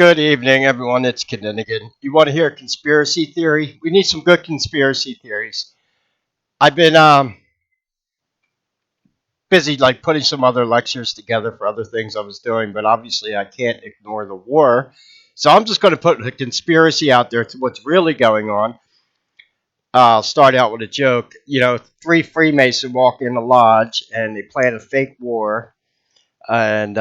Good evening, everyone. It's Kinninigan. You want to hear a conspiracy theory? We need some good conspiracy theories. I've been busy putting some other lectures together for other things I was doing, but obviously I can't ignore the war. So I'm just going to put a conspiracy out there to what's really going on. I'll start out with a joke. Three Freemasons walk in a lodge and they plan a fake war, and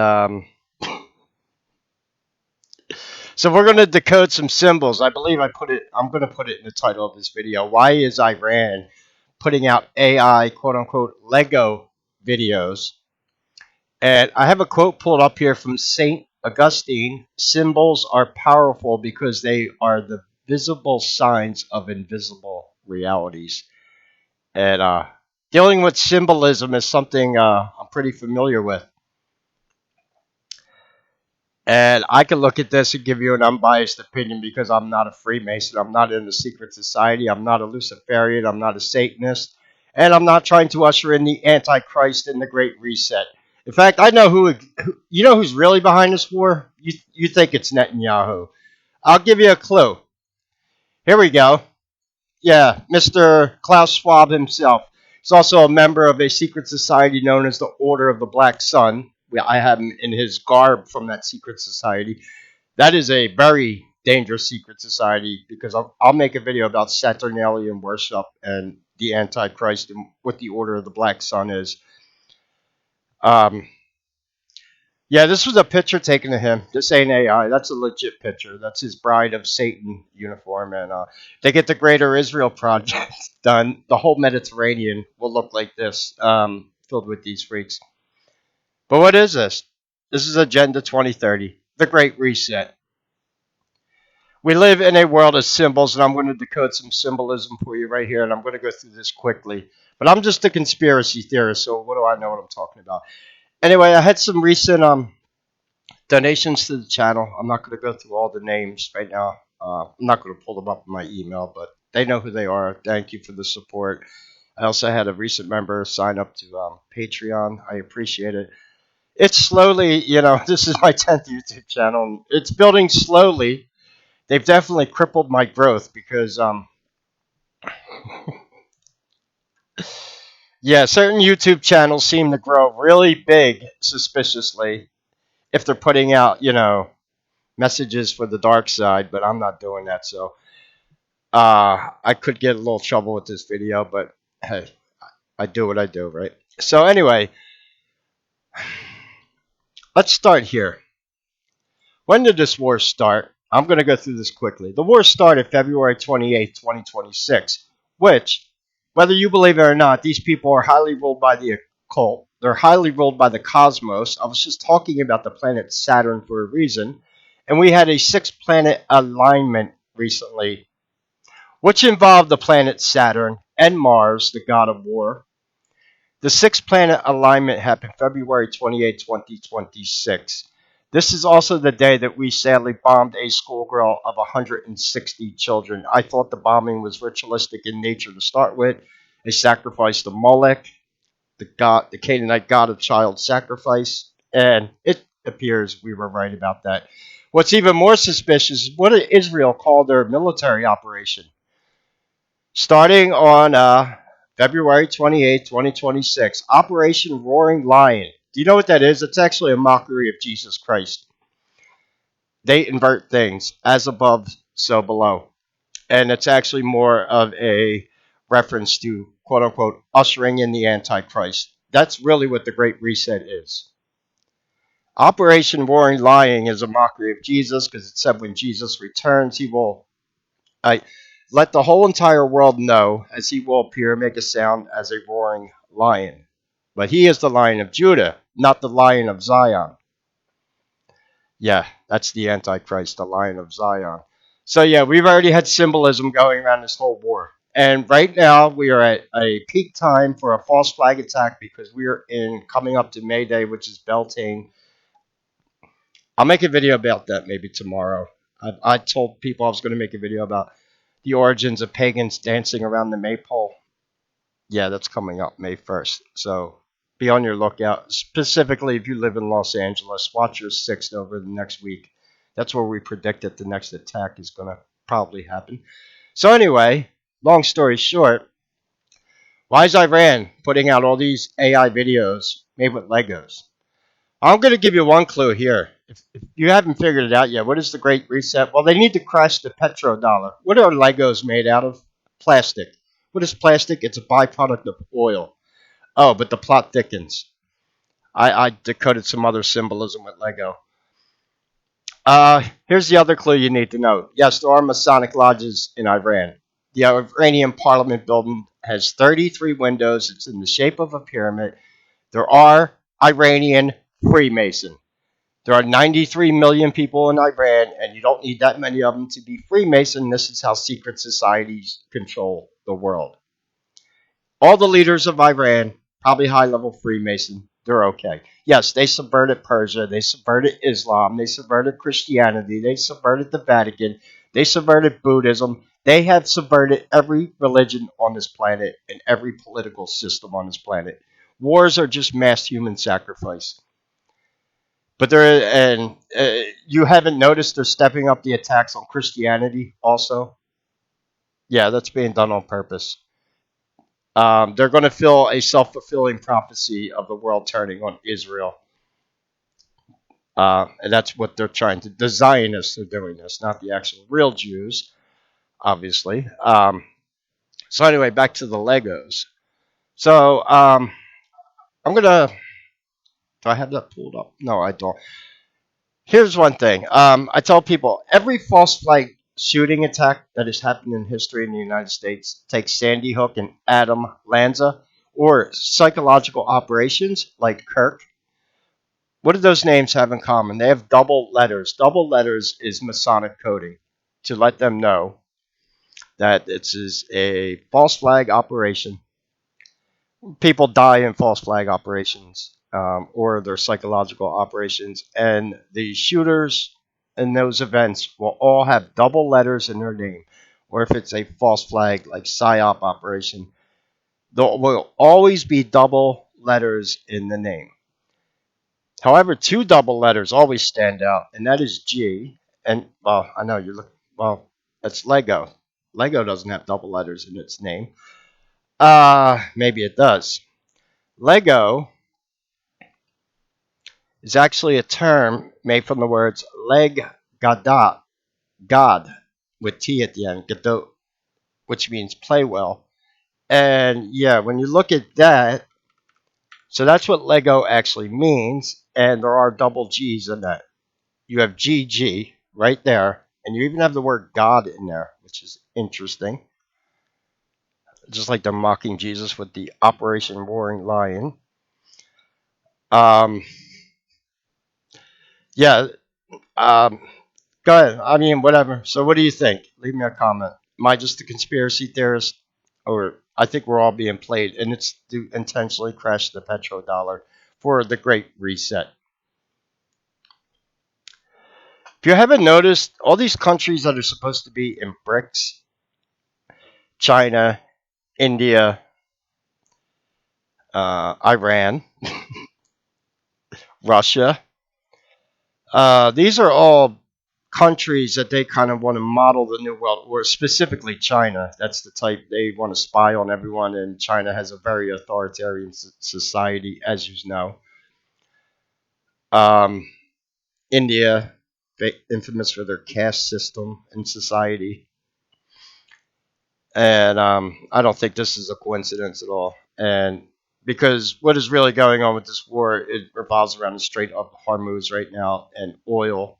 so we're going to decode some symbols. I believe I'm going to put it in the title of this video. Why is Iran putting out AI, quote unquote, Lego videos? And I have a quote pulled up here from St. Augustine. Symbols are powerful because they are the visible signs of invisible realities. And dealing with symbolism is something I'm pretty familiar with. And I can look at this and give you an unbiased opinion because I'm not a Freemason. I'm not in the secret society. I'm not a Luciferian. I'm not a Satanist. And I'm not trying to usher in the Antichrist and the Great Reset. In fact, I know you know who's really behind this war? You think it's Netanyahu. I'll give you a clue. Here we go. Yeah, Mr. Klaus Schwab himself. He's also a member of a secret society known as the Order of the Black Sun. I have him in his garb from that secret society. That is a very dangerous secret society because I'll make a video about Saturnalian worship and the Antichrist and what the Order of the Black Sun is. Yeah, this was a picture taken of him. This ain't AI. That's a legit picture. That's his Bride of Satan uniform. And they get the Greater Israel Project done. The whole Mediterranean will look like this, filled with these freaks. But what is this? This is Agenda 2030, the Great Reset. We live in a world of symbols, and I'm going to decode some symbolism for you right here, and I'm going to go through this quickly. But I'm just a conspiracy theorist, so what do I know what I'm talking about? Anyway, I had some recent donations to the channel. I'm not going to go through all the names right now. I'm not going to pull them up in my email, but they know who they are. Thank you for the support. I also had a recent member sign up to Patreon. I appreciate it. It's slowly, this is my 10th YouTube channel. It's building slowly. They've definitely crippled my growth because, yeah, certain YouTube channels seem to grow really big suspiciously if they're putting out, messages for the dark side, but I'm not doing that. So I could get a little trouble with this video, but hey, I do what I do, right? So anyway, let's start here. When did this war start? I'm going to go through this quickly. The war started February 28, 2026, which, whether you believe it or not, these people are highly ruled by the occult. They're highly ruled by the cosmos. I was just talking about the planet Saturn for a reason. And we had a 6-planet alignment recently, which involved the planet Saturn and Mars, the god of war. The 6-planet alignment happened February 28, 2026. This is also the day that we sadly bombed a schoolgirl of 160 children. I thought the bombing was ritualistic in nature to start with. A sacrifice to Molech, the Canaanite god of child sacrifice, and it appears we were right about that. What's even more suspicious is what Israel called their military operation. Starting on February 28, 2026, Operation Roaring Lion. Do you know what that is? It's actually a mockery of Jesus Christ. They invert things, as above, so below. And it's actually more of a reference to, quote unquote, ushering in the Antichrist. That's really what the Great Reset is. Operation Roaring Lion is a mockery of Jesus because it said when Jesus returns, he will let the whole entire world know as he will appear, make a sound as a roaring lion. But he is the Lion of Judah, not the Lion of Zion. Yeah, that's the Antichrist, the Lion of Zion. So yeah, we've already had symbolism going around this whole war. And right now we are at a peak time for a false flag attack because we are coming up to May Day, which is Beltane. I'll make a video about that maybe tomorrow. I told people I was going to make a video about the origins of pagans dancing around the maypole. Yeah, that's coming up May 1st. So be on your lookout. Specifically, if you live in Los Angeles, watch your 6th over the next week. That's where we predict that the next attack is going to probably happen. So anyway, long story short, why is Iran putting out all these AI videos made with Legos? I'm going to give you one clue here. If you haven't figured it out yet, what is the Great Reset? Well, they need to crash the petrodollar. What are Legos made out of? Plastic. What is plastic? It's a byproduct of oil. Oh, but the plot thickens. I decoded some other symbolism with Lego. Here's the other clue you need to know. Yes, there are Masonic lodges in Iran. The Iranian parliament building has 33 windows. It's in the shape of a pyramid. There are Iranian Freemason. There are 93 million people in Iran, and you don't need that many of them to be Freemason. This is how secret societies control the world. All the leaders of Iran, probably high-level Freemason, they're okay. Yes, they subverted Persia, they subverted Islam, they subverted Christianity, they subverted the Vatican, they subverted Buddhism. They have subverted every religion on this planet and every political system on this planet. Wars are just mass human sacrifice. But you haven't noticed they're stepping up the attacks on Christianity also? Yeah, that's being done on purpose. They're going to fill a self-fulfilling prophecy of the world turning on Israel. And that's what they're trying to. The Zionists are doing this, not the actual real Jews, obviously. So anyway, back to the Legos. So I'm going to. Do I have that pulled up? No, I don't. Here's one thing. I tell people every false flag shooting attack that has happened in history in the United States, take Sandy Hook and Adam Lanza, or psychological operations like Kirk. What do those names have in common? They have double letters. Double letters is Masonic coding to let them know that this is a false flag operation. People die in false flag operations or their psychological operations, and the shooters in those events will all have double letters in their name. Or if it's a false flag like PSYOP operation, there will always be double letters in the name. However, two double letters always stand out, and that is G. And, well, I know you're looking, well, that's Lego. Lego doesn't have double letters in its name. Maybe it does. Lego is actually a term made from the words leg gadat, God, with T at the end, gadot, which means play well. And yeah, when you look at that, so that's what Lego actually means, and there are double G's in that. You have GG right there, and you even have the word God in there, which is interesting. Just like they're mocking Jesus with the Operation Roaring Lion. Um, yeah, go ahead. I mean, whatever. So, what do you think? Leave me a comment. Am I just a conspiracy theorist? Or I think we're all being played, and it's to intentionally crash the petrodollar for the Great Reset. If you haven't noticed, all these countries that are supposed to be in BRICS, China, India, Iran, Russia, these are all countries that they kind of want to model the new world, or specifically China. That's the type they want to spy on everyone, and China has a very authoritarian society, as you know. Um, India, infamous for their caste system in society. And I don't think this is a coincidence at all. And because what is really going on with this war, it revolves around the Strait of Hormuz right now and oil.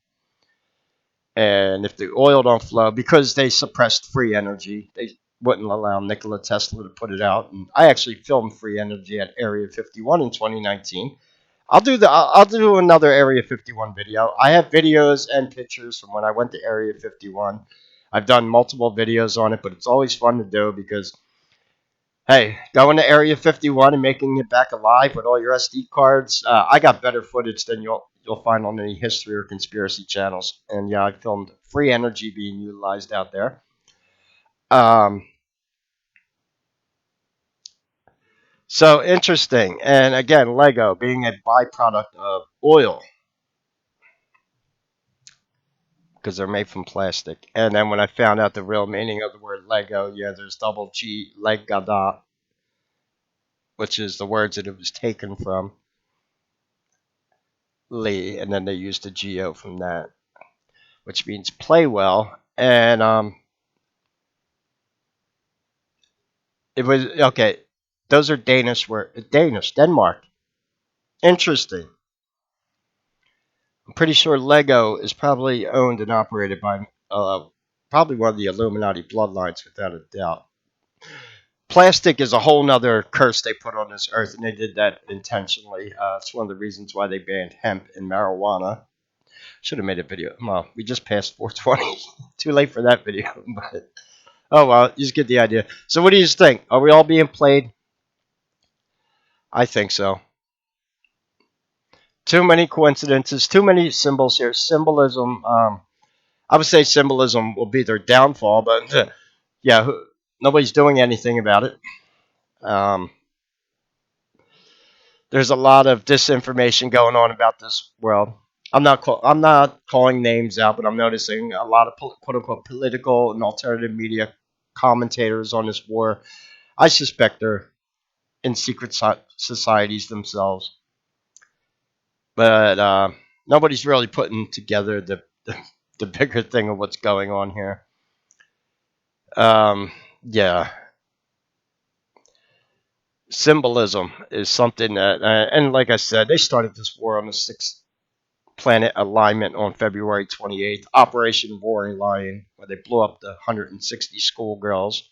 And if the oil don't flow, because they suppressed free energy, they wouldn't allow Nikola Tesla to put it out. And I actually filmed free energy at Area 51 in 2019. I'll do another Area 51 video. I have videos and pictures from when I went to Area 51. I've done multiple videos on it, but it's always fun to do because, hey, going to Area 51 and making it back alive with all your SD cards, I got better footage than you'll find on any history or conspiracy channels. And yeah, I filmed free energy being utilized out there. So interesting. And again, Lego being a byproduct of oil. because they're made from plastic. And then when I found out the real meaning of the word Lego, yeah, there's double G, legada, which is the words that it was taken from, Lee, and then they used the Go from that, which means play well. And it was okay. Those are Danish Denmark. Interesting. I'm pretty sure Lego is probably owned and operated by probably one of the Illuminati bloodlines, without a doubt. Plastic is a whole nother curse they put on this earth, and they did that intentionally. It's one of the reasons why they banned hemp and marijuana. Should have made a video. Well, we just passed 420. Too late for that video. But oh well, you just get the idea. So what do you think? Are we all being played? I think so. Too many coincidences, too many symbols here. Symbolism. I would say symbolism will be their downfall, but yeah, nobody's doing anything about it. Um, there's a lot of disinformation going on about this world. I'm not calling names out, but I'm noticing a lot of quote unquote political and alternative media commentators on this war. I suspect they're in secret societies themselves, but nobody's really putting together the bigger thing of what's going on here. Yeah, symbolism is something that, and like I said, they started this war on the sixth planet alignment on February 28th, Operation Roaring Lion, where they blew up the 160 schoolgirls.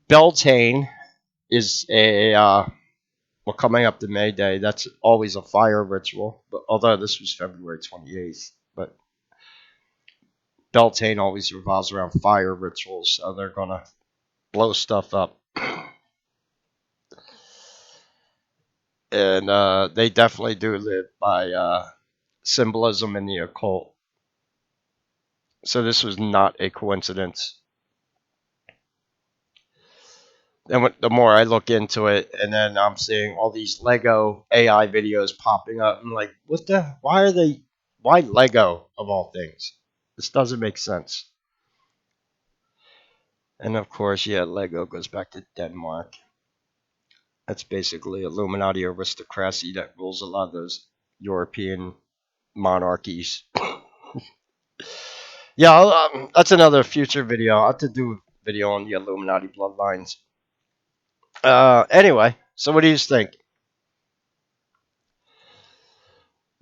Beltane is well, coming up to May Day, that's always a fire ritual, but although this was February 28th, but Beltane always revolves around fire rituals, so they're gonna blow stuff up. And they definitely do live by symbolism in the occult. So this was not a coincidence. And the more I look into it, and then I'm seeing all these Lego AI videos popping up, I'm like, what the? Why Lego of all things? This doesn't make sense. And of course, yeah, Lego goes back to Denmark. That's basically Illuminati aristocracy that rules a lot of those European monarchies. Yeah, that's another future video. I'll have to do a video on the Illuminati bloodlines. Anyway, so what do you think?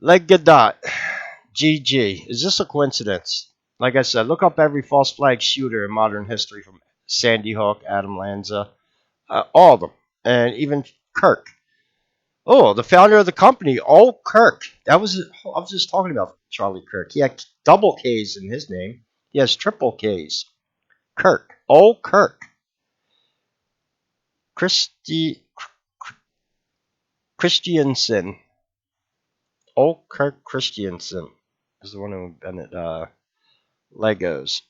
Leggadot, GG. Is this a coincidence? Like I said, look up every false flag shooter in modern history, from Sandy Hook, Adam Lanza, all of them, and even Kirk. Oh, the founder of the company, Kirk. I was just talking about Charlie Kirk. He had double K's in his name. He has triple K's. Kirk. Kirk. Christiansen. Kirk Christiansen is the one who invented Legos.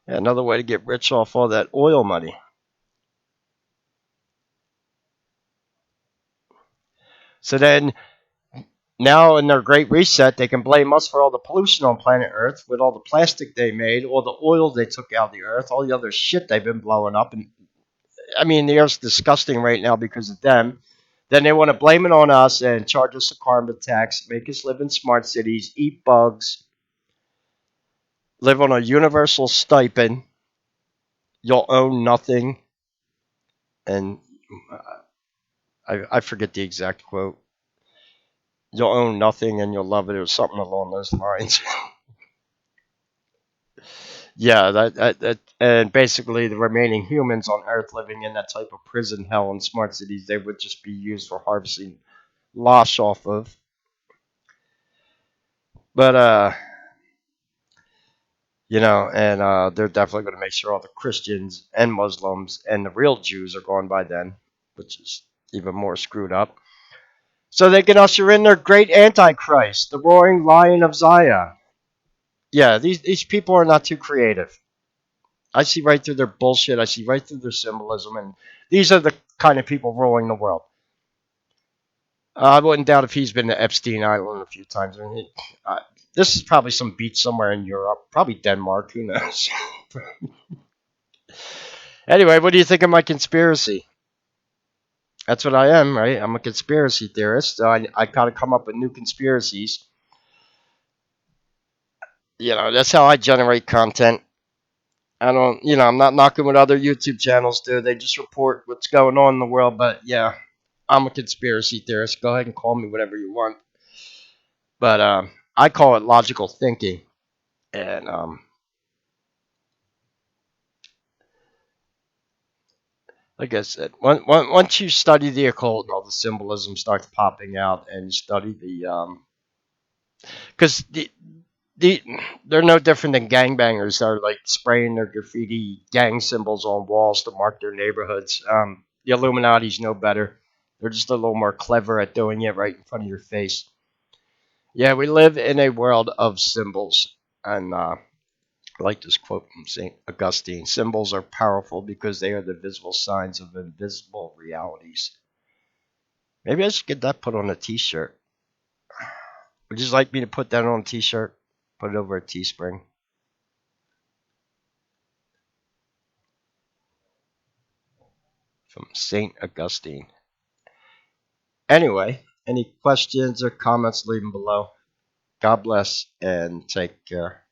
Yeah, another way to get rich off all that oil money. So then, now in their great reset, they can blame us for all the pollution on planet Earth with all the plastic they made, all the oil they took out of the Earth, all the other shit they've been blowing up. And I mean, the Earth's disgusting right now because of them. Then they want to blame it on us and charge us a carbon tax, make us live in smart cities, eat bugs, live on a universal stipend. You'll own nothing. And I forget the exact quote. You'll own nothing and you'll love it, or something along those lines. Yeah, that and basically the remaining humans on Earth living in that type of prison hell in smart cities, they would just be used for harvesting losh off of. But and they're definitely going to make sure all the Christians and Muslims and the real Jews are gone by then, which is even more screwed up. So they can usher in their great Antichrist, the roaring lion of Zion. Yeah, these people are not too creative. I see right through their bullshit. I see right through their symbolism, and these are the kind of people ruling the world. I wouldn't doubt if he's been to Epstein Island a few times. I mean, uh, this is probably some beach somewhere in Europe, probably Denmark. Who knows? Anyway, what do you think of my conspiracy? That's what I am, right? I'm a conspiracy theorist, so I gotta come up with new conspiracies. That's how I generate content. I don't, I'm not knocking what other YouTube channels do. They just report what's going on in the world. But yeah, I'm a conspiracy theorist. Go ahead and call me whatever you want. But I call it logical thinking. And like I said, once you study the occult and all the symbolism starts popping out, and you study because the they're no different than gangbangers that are like spraying their graffiti gang symbols on walls to mark their neighborhoods. The Illuminati's no better. They're just a little more clever at doing it right in front of your face. Yeah, we live in a world of symbols, and I like this quote from St. Augustine: "Symbols are powerful because they are the visible signs of invisible realities." Maybe I should get that put on a T-shirt. Would you like me to put that on a T-shirt? Put it over a Teespring from St. Augustine. Anyway, any questions or comments, leave them below. God bless and take care.